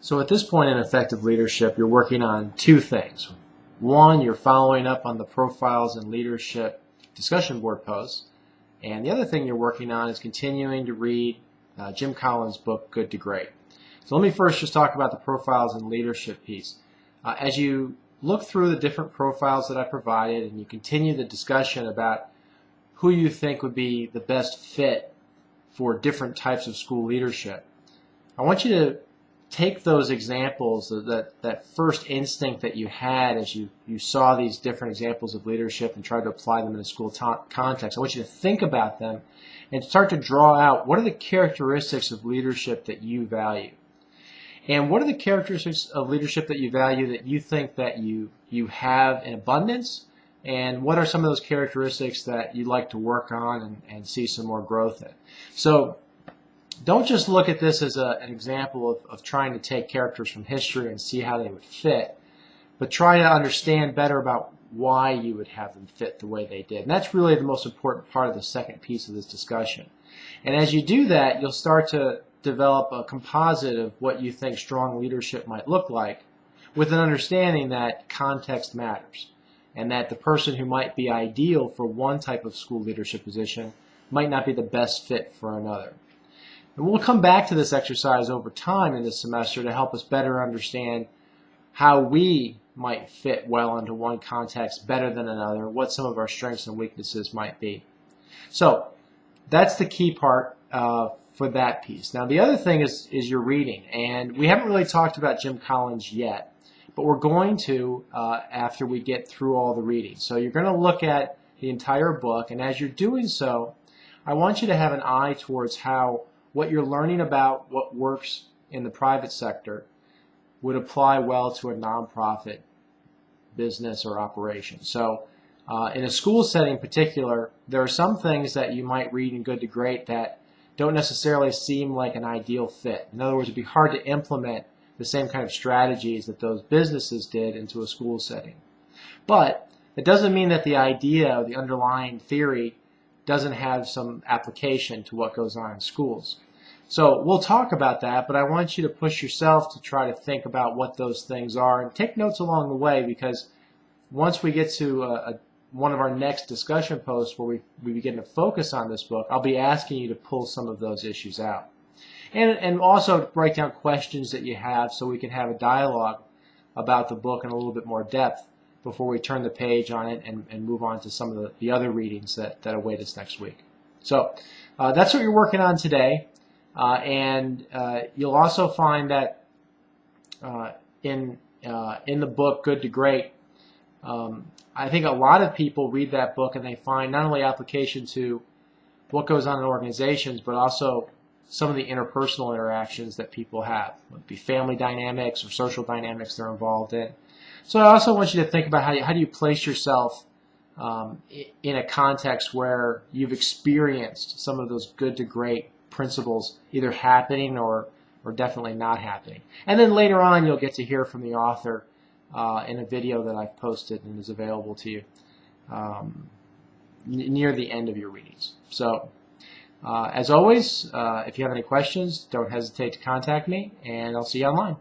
So at this point in effective leadership, you're working on two things. One, you're following up on the profiles and leadership discussion board posts. And the other thing you're working on is continuing to read Jim Collins' book, Good to Great. So let me first just talk about the profiles and leadership piece. As you look through the different profiles that I provided and you continue the discussion about who you think would be the best fit for different types of school leadership, I want you to take those examples, that first instinct that you had as you saw these different examples of leadership and tried to apply them in a school context. I want you to think about them and start to draw out what are the characteristics of leadership that you value. And what are the characteristics of leadership that you value that you think that you have in abundance? And what are some of those characteristics that you'd like to work on and see some more growth in? So don't just look at this as an example of trying to take characters from history and see how they would fit, but try to understand better about why you would have them fit the way they did. And that's really the most important part of the second piece of this discussion. And as you do that, you'll start to develop a composite of what you think strong leadership might look like, with an understanding that context matters, and that the person who might be ideal for one type of school leadership position might not be the best fit for another. And we'll come back to this exercise over time in this semester to help us better understand how we might fit well into one context better than another, what some of our strengths and weaknesses might be. So that's the key part for that piece. Now the other thing is your reading, and we haven't really talked about Jim Collins yet, but we're going to after we get through all the reading. So you're going to look at the entire book, and as you're doing so, I want you to have an eye towards how what you're learning about what works in the private sector would apply well to a nonprofit business or operation. So in a school setting in particular, there are some things that you might read in Good to Great that don't necessarily seem like an ideal fit. In other words, it'd be hard to implement the same kind of strategies that those businesses did into a school setting. But it doesn't mean that the idea or the underlying theory doesn't have some application to what goes on in schools. So we'll talk about that, but I want you to push yourself to try to think about what those things are and take notes along the way, because once we get to one of our next discussion posts where we begin to focus on this book, I'll be asking you to pull some of those issues out. And also write down questions that you have so we can have a dialogue about the book in a little bit more depth before we turn the page on it and move on to some of the other readings that await us next week. So that's what you're working on today. And you'll also find that in the book Good to Great, I think a lot of people read that book and they find not only application to what goes on in organizations, but also some of the interpersonal interactions that people have, whether it be family dynamics or social dynamics they're involved in. So I also want you to think about how do you place yourself in a context where you've experienced some of those Good to Great principles either happening or definitely not happening. And then later on you'll get to hear from the author in a video that I've posted and is available to you near the end of your readings. So as always, if you have any questions, don't hesitate to contact me, and I'll see you online.